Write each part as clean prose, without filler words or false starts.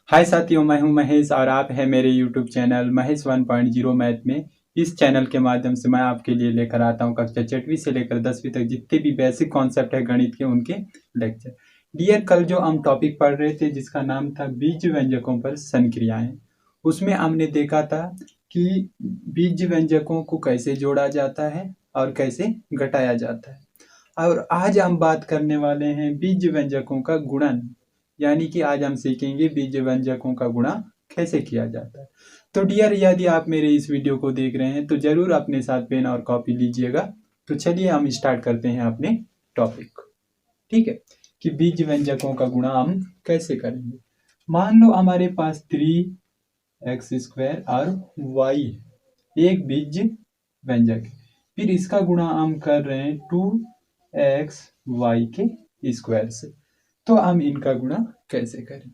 हाय साथियों, मैं हूं महेश और आप हैं मेरे यूट्यूब चैनल महेश 1.0 मैथ में। इस चैनल के माध्यम से मैं आपके लिए लेकर आता हूं कक्षा 6वीं से लेकर 10वीं तक जितने भी बेसिक कॉन्सेप्ट है गणित के उनके लेक्चर। डियर, कल जो हम टॉपिक पढ़ रहे थे जिसका नाम था बीज व्यंजकों पर संक्रियाएं, उसमें हमने देखा था कि बीज व्यंजकों को कैसे जोड़ा जाता है और कैसे घटाया जाता है। और आज हम बात करने वाले हैं बीज व्यंजकों का गुणन, यानी कि आज हम सीखेंगे बीज व्यंजकों का गुणा कैसे किया जाता है। तो डियर, यदि आप मेरे इस वीडियो को देख रहे हैं तो जरूर अपने साथ पेन और कॉपी लीजिएगा। तो चलिए हम स्टार्ट करते हैं अपने टॉपिक। ठीक है, कि बीज व्यंजकों का गुणा हम कैसे करेंगे। मान लो हमारे पास 3x² और y एक बीज व्यंजक है, फिर इसका गुणा हम कर रहे हैं 2xy के स्क्वायर से। तो हम इनका गुणा कैसे करें।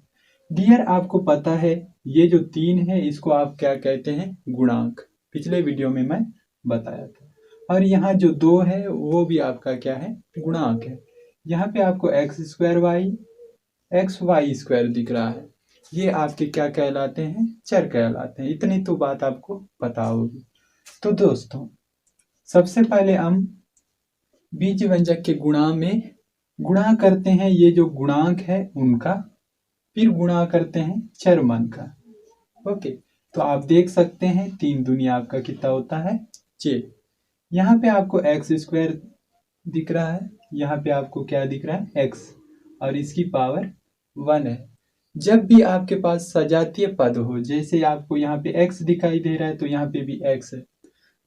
डियर, आपको पता है ये जो 3 है इसको आप क्या कहते हैं, गुणांक। पिछले वीडियो में मैं बताया था। और यहाँ जो 2 है वो भी आपका क्या है, गुणांक है। यहाँ पे आपको xy दिख रहा है, ये आपके क्या कहलाते हैं, चर कहलाते हैं। इतनी तो बात आपको पता होगी। तो दोस्तों, सबसे पहले हम बीज व्यंजक के गुणा में गुणा करते हैं ये जो गुणांक है उनका, फिर गुणा करते हैं चरमान का। ओके, तो आप देख सकते हैं 3 दुनिया आपका कितना होता है, 6। यहाँ पे आपको x² दिख रहा है, यहाँ पे आपको क्या दिख रहा है, x, और इसकी पावर 1 है। जब भी आपके पास सजातीय पद हो, जैसे आपको यहाँ पे x दिखाई दे रहा है तो यहाँ पे भी x है,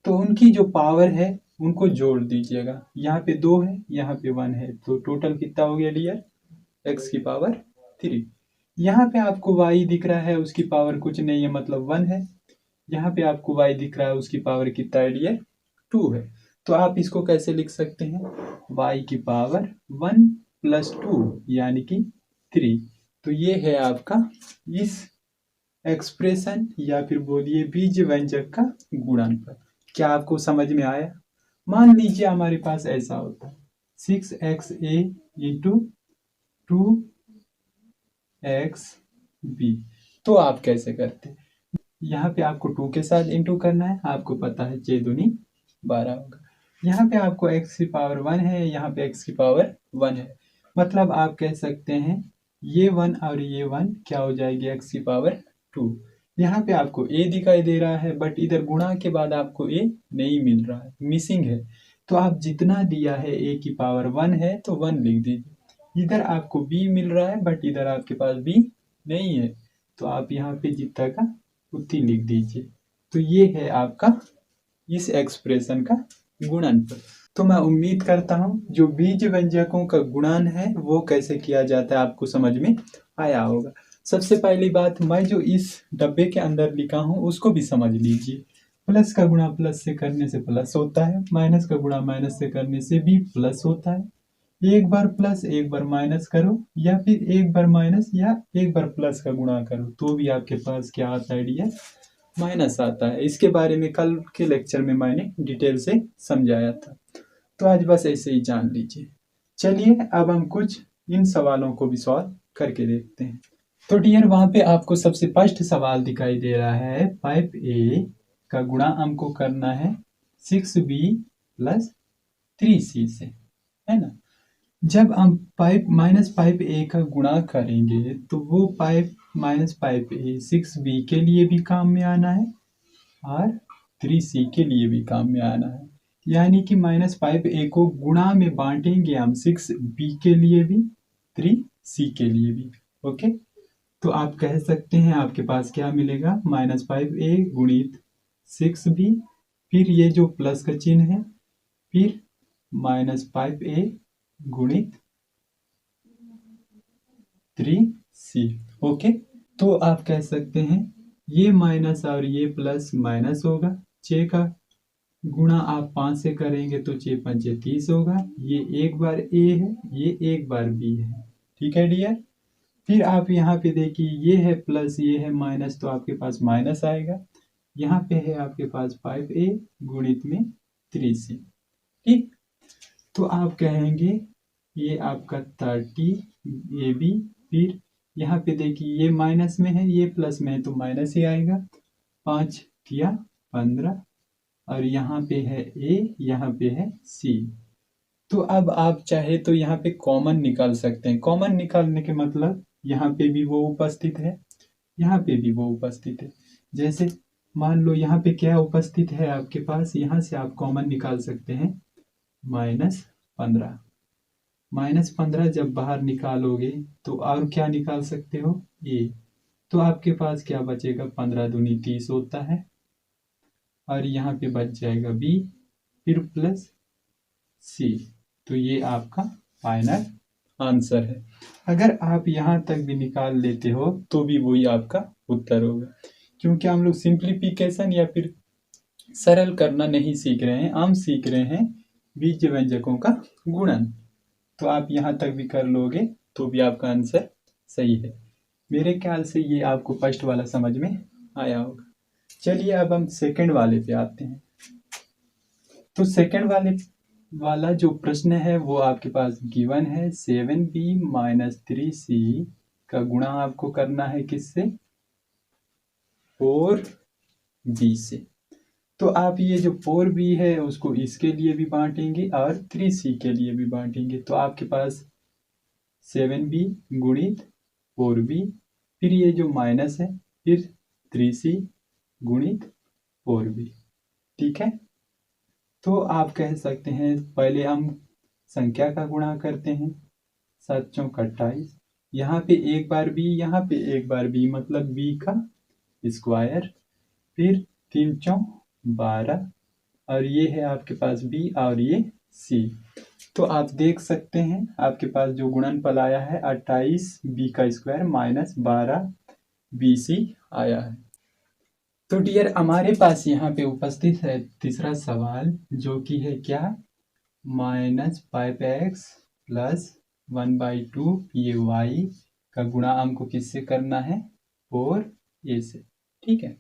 तो उनकी जो पावर है उनको जोड़ दीजिएगा। यहाँ पे 2 है, यहाँ पे 1 है, तो टोटल कितना हो गया डियर, x की पावर 3। यहाँ पे आपको y दिख रहा है, उसकी पावर कुछ नहीं है, मतलब 1 है। यहाँ पे आपको y दिख रहा है, उसकी पावर कितना है डियर, 2 है। तो आप इसको कैसे लिख सकते हैं, y की पावर 1 + 2 यानी कि 3। तो ये है आपका इस एक्सप्रेशन या फिर बोलिए बीज व्यंजक का गुणनफल। क्या आपको समझ में आया। मान लीजिए हमारे पास ऐसा होता है 6xa × 2x b। तो आप कैसे करते हैं, यहाँ पे आपको 2 के साथ इंटू करना है, आपको पता है 6 दूनी 12 होगा। यहाँ पे आपको x की पावर 1 है, यहाँ पे x की पावर 1 है, मतलब आप कह सकते हैं ये 1 और ये 1 क्या हो जाएगी, x की पावर 2। यहाँ पे आपको a दिखाई दे रहा है, बट इधर गुणा के बाद आपको a नहीं मिल रहा है, मिसिंग है। तो आप जितना दिया है a की पावर 1 है तो 1 लिख दीजिए। इधर आपको b मिल रहा है, बट इधर आपके पास b नहीं है, तो आप यहाँ पे जितना का उतनी लिख दीजिए। तो ये है आपका इस एक्सप्रेशन का गुणनफल। तो मैं उम्मीद करता हूँ जो बीज व्यंजकों का गुणन है वो कैसे किया जाता है आपको समझ में आया होगा। सबसे पहली बात, मैं जो इस डब्बे के अंदर लिखा हूँ उसको भी समझ लीजिए। प्लस का गुणा प्लस से करने से प्लस होता है, माइनस का गुणा माइनस से करने से भी प्लस होता है। एक बार प्लस एक बार माइनस करो, या फिर एक बार माइनस या एक बार प्लस का गुणा करो, तो भी आपके पास क्या आता है डियर, माइनस आता है। इसके बारे में कल के लेक्चर में मैंने डिटेल से समझाया था, तो आज बस ऐसे ही जान लीजिए। चलिए अब हम कुछ इन सवालों को भी सॉल्व करके देखते हैं। तो डियर, वहां पे आपको सबसे फर्स्ट सवाल दिखाई दे रहा है 5a का गुणा हमको करना है 6b + 3c से, है ना। जब हम 5 -5a का गुणा करेंगे तो वो 5 - 5a 6b के लिए भी काम में आना है और 3c के लिए भी काम में आना है। यानी कि -5a को गुणा में बांटेंगे हम 6b के लिए भी 3c के लिए भी। ओके, तो आप कह सकते हैं आपके पास क्या मिलेगा, -5a गुणित 6b, फिर ये जो प्लस का चिन्ह है, फिर -5a गुणित 3c। ओके, तो आप कह सकते हैं ये माइनस और ये प्लस माइनस होगा। 6 का गुणा आप 5 से करेंगे तो 6 × 5 = 30 होगा। ये एक बार a है, ये एक बार b है। ठीक है डियर। फिर आप यहाँ पे देखिए ये है प्लस ये है माइनस, तो आपके पास माइनस आएगा। यहाँ पे है आपके पास 5a गुणित में 3c। ठीक, तो आप कहेंगे ये आपका 30ab, फिर यहाँ पे देखिए ये माइनस में है, ये प्लस में है, तो माइनस ही आएगा। 5 किया 15, और यहाँ पे है ए, यहाँ पे है सी। तो अब आप चाहे तो यहाँ पे कॉमन निकाल सकते हैं। कॉमन निकालने के मतलब यहाँ पे भी वो उपस्थित है, यहाँ पे भी वो उपस्थित है। जैसे मान लो यहाँ पे क्या उपस्थित है आपके पास, यहाँ से आप कॉमन निकाल सकते हैं -15। -15 जब बाहर निकालोगे तो और क्या निकाल सकते हो, ए। तो आपके पास क्या बचेगा, 15 दूनी 30 होता है, और यहाँ पे बच जाएगा बी, फिर प्लस सी। तो ये आपका फाइनल आंसर है। अगर आप यहाँ तक भी निकाल लेते हो तो भी वही आपका उत्तर होगा, क्योंकि हम लोग सिंप्लीफिकेशन या फिर सरल करना नहीं सीख रहे हैं, हम सीख रहे हैं बीज व्यंजकों का गुणन। तो आप यहाँ तक भी कर लोगे तो भी आपका आंसर सही है। मेरे ख्याल से ये आपको फर्स्ट वाला समझ में आया होगा। चलिए अब हम सेकंड वाले पे आते हैं। तो सेकंड वाला जो प्रश्न है वो आपके पास गिवन है, 7b - 3c का गुणा आपको करना है किससे, 4b से। तो आप ये जो 4b है उसको इसके लिए भी बांटेंगे और 3c के लिए भी बांटेंगे। तो आपके पास 7b गुणित 4b, फिर ये जो माइनस है, फिर 3c गुणित 4b। ठीक है, तो आप कह सकते हैं पहले हम संख्या का गुणा करते हैं। 7 चौक 28, यहाँ पे एक बार b, यहाँ पे एक बार b, मतलब b का स्क्वायर, फिर 3 चौक 12, और ये है आपके पास b और ये c। तो आप देख सकते हैं आपके पास जो गुणनफल आया है 28 b का स्क्वायर -12 bc आया है। तो डियर हमारे पास यहाँ पे उपस्थित है तीसरा सवाल, जो कि है क्या, -5x + 1/2 ये y का गुणा हमको किससे करना है, 4a से। ठीक है,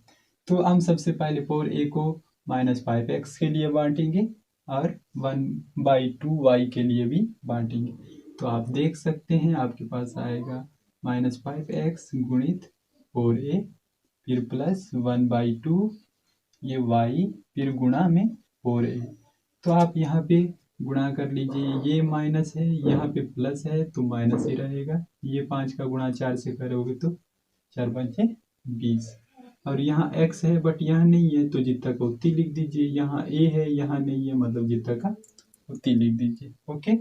तो हम सबसे पहले 4a को -5x के लिए बांटेंगे और 1/2 y के लिए भी बांटेंगे। तो आप देख सकते हैं आपके पास आएगा -5x गुणित 4a, फिर प्लस 1/2 ये y, फिर गुणा में 4a। तो आप यहाँ पे गुणा कर लीजिए, ये माइनस है, यहाँ पे प्लस है तो माइनस ही रहेगा। ये 5 का गुणा 4 से करोगे तो 4 5 20, और यहाँ x है बट यहाँ नहीं है तो जितना का उतनी लिख दीजिए। यहाँ a है, यहाँ नहीं है, मतलब जितना का उतनी लिख दीजिए। ओके,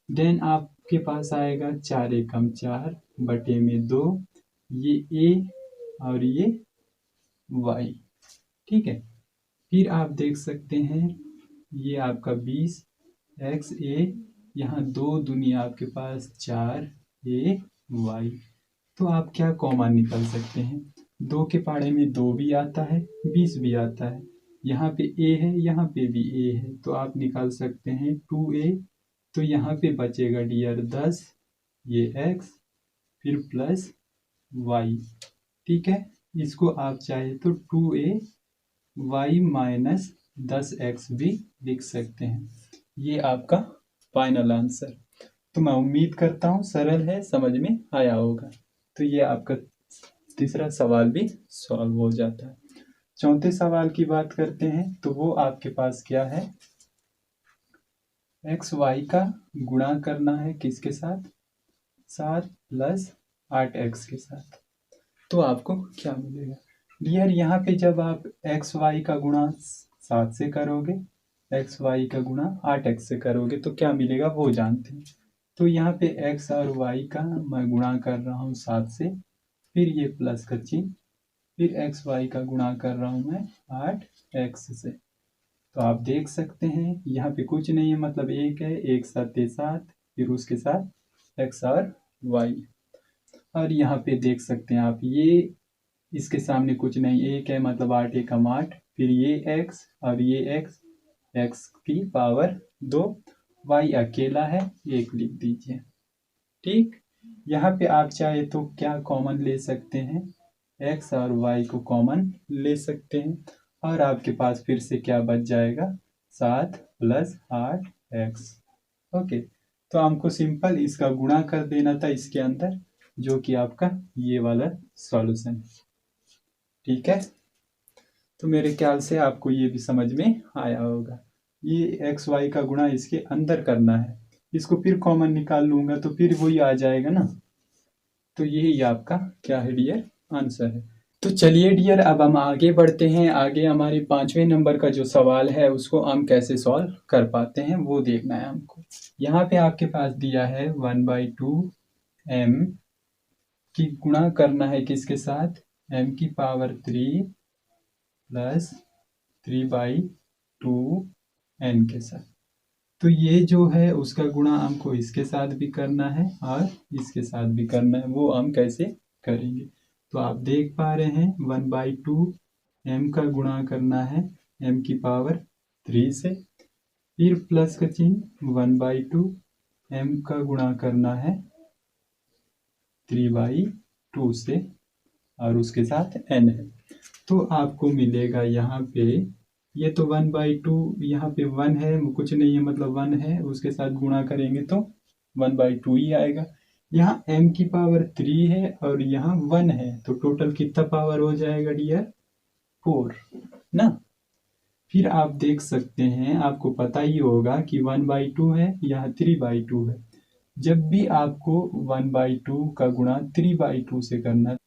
देन आपके पास आएगा 4 एकम 4 बटे में 2, ये a और ये y। ठीक है, फिर आप देख सकते हैं ये आपका 20 xa, यहाँ 2 दूनी आपके पास 4a y। तो आप क्या कॉमन निकाल सकते हैं, 2 के पाड़े में 2 भी आता है, 20 भी आता है, यहाँ पे a है, यहाँ पे भी a है, तो आप निकाल सकते हैं 2a। तो यहाँ पे बचेगा डियर 10, ये x, फिर प्लस y। ठीक है, इसको आप चाहे तो 2a y - 10x भी लिख सकते हैं। ये आपका फाइनल आंसर। तो मैं उम्मीद करता हूँ सरल है, समझ में आया होगा। तो ये आपका तीसरा सवाल भी सॉल्व हो जाता है। चौथे सवाल की बात करते हैं, तो वो आपके पास क्या है, एक्स वाई का गुणा करना है किसके साथ, 7 + 8x के साथ। तो आपको क्या मिलेगा डियर, यहाँ पे जब आप एक्स वाई का गुणा 7 से करोगे, एक्स वाई का गुणा 8x से करोगे तो क्या मिलेगा वो जानते हैं। तो यहाँ पे x और y का मैं गुणा कर रहा हूँ 7 से, फिर ये प्लस का चिन्ह, फिर एक्स वाई का गुणा कर रहा हूँ मैं 8x से। तो आप देख सकते हैं यहाँ पे कुछ नहीं है, मतलब एक है, एक 7 7, फिर उसके साथ x और y। और यहाँ पे देख सकते हैं आप, ये इसके सामने कुछ नहीं, एक है, मतलब 8 एकम 8, फिर ये x और ये x की पावर 2, y अकेला है, एक लिख दीजिए। ठीक, यहाँ पे आप चाहे तो क्या कॉमन ले सकते हैं, x और y को कॉमन ले सकते हैं, और आपके पास फिर से क्या बच जाएगा, 7 + 8x। ओके, तो हमको सिंपल इसका गुणा कर देना था इसके अंदर, जो कि आपका ये वाला सॉल्यूशन है। ठीक है, तो मेरे ख्याल से आपको ये भी समझ में आया होगा। ये एक्स वाई का गुणा इसके अंदर करना है, इसको फिर कॉमन निकाल लूंगा तो फिर वही आ जाएगा ना। तो यही आपका क्या है डियर, आंसर है। तो चलिए डियर, अब हम आगे बढ़ते हैं। आगे हमारे 5वें नंबर का जो सवाल है उसको हम कैसे सॉल्व कर पाते हैं वो देखना है हमको। यहाँ पे आपके पास दिया है 1/2m की गुणा करना है किसके साथ, m की पावर 3 प्लस 3/2n के साथ। तो ये जो है उसका गुणा हमको इसके साथ भी करना है और इसके साथ भी करना है। वो हम कैसे करेंगे, तो आप देख पा रहे हैं 1/2m का गुणा करना है m की पावर 3 से, फिर प्लस का चिन्ह 1/2m का गुणा करना है 3/2 से और उसके साथ n है। तो आपको मिलेगा यहाँ पे, ये तो 1/2, यहाँ पे 1 है, कुछ नहीं है मतलब 1 है, उसके साथ गुणा करेंगे तो 1/2 ही आएगा। यहाँ m की पावर 3 है और यहाँ 1 है, तो टोटल कितना पावर हो जाएगा डियर, 4 ना। फिर आप देख सकते हैं, आपको पता ही होगा कि 1/2 है, यहाँ 3/2 है। जब भी आपको 1/2 का गुणा 3/2 से करना,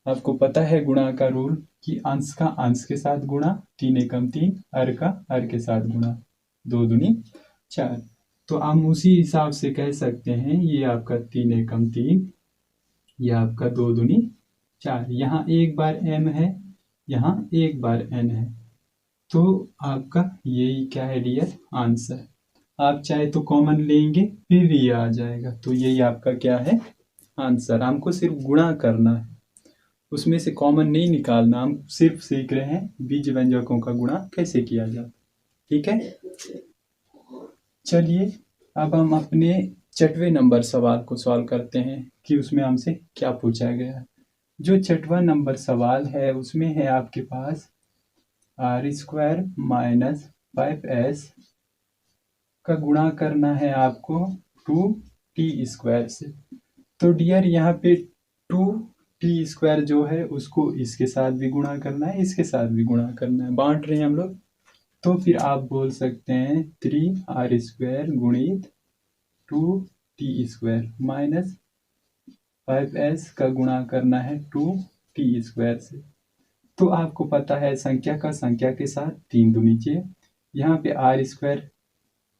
आपको पता है गुणा का रूल कि अंश का अंश के साथ गुणा, 3 एकम 3, हर का हर के साथ गुणा, 2 दूनी 4। तो हम उसी हिसाब से कह सकते हैं ये आपका 3 एकम 3, ये आपका 2 दूनी 4। यहाँ एक बार m है, यहाँ एक बार n है, तो आपका यही क्या है डियर, आंसर। आप चाहे तो कॉमन लेंगे फिर भी ये आ जाएगा। तो यही आपका क्या है, आंसर। हमको सिर्फ गुणा करना है, उसमें से कॉमन नहीं निकालना। हम सिर्फ सीख रहे हैं बीज व्यंजकों का गुणा कैसे किया जाता। ठीक है, चलिए अब हम अपने 6वें नंबर सवाल को सॉल्व करते हैं कि उसमें हमसे क्या पूछा गया है। जो 6वां नंबर सवाल है उसमें है आपके पास r² माइनस 5s का गुणा करना है आपको 2t² से। तो डियर यहाँ पे 2t² जो है उसको इसके साथ भी गुणा करना है, इसके साथ भी गुणा करना है, बांट रहे हैं हम लोग। तो फिर आप बोल सकते हैं 3r² गुणित 2t² माइनस 5s का गुणा करना है 2t² से। तो आपको पता है संख्या का संख्या के साथ 3 दूनी चाहिए, यहाँ पे r²,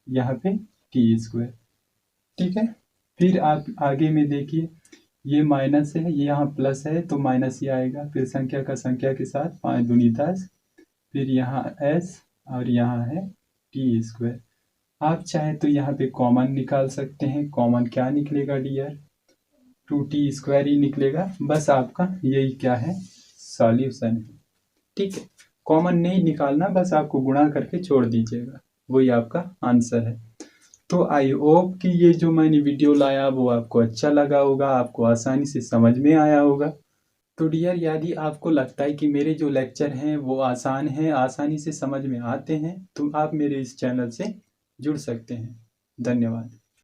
यहाँ पे t²। ठीक है, फिर आप आगे में देखिए, ये माइनस है, ये यहाँ प्लस है तो माइनस ही आएगा। फिर संख्या का संख्या के साथ 5 दूनी 10, फिर यहाँ s और यहाँ है t²। आप चाहे तो यहाँ पे कॉमन निकाल सकते हैं। कॉमन क्या निकलेगा डियर, 2t² ही निकलेगा। बस आपका यही क्या है, सॉल्यूशन है। ठीक है, कॉमन नहीं निकालना, बस आपको गुणा करके छोड़ दीजिएगा, वही आपका आंसर है। तो आई होप कि ये जो मैंने वीडियो लाया वो आपको अच्छा लगा होगा, आपको आसानी से समझ में आया होगा। तो डियर, यदि आपको लगता है कि मेरे जो लेक्चर हैं वो आसान हैं, आसानी से समझ में आते हैं, तो आप मेरे इस चैनल से जुड़ सकते हैं। धन्यवाद।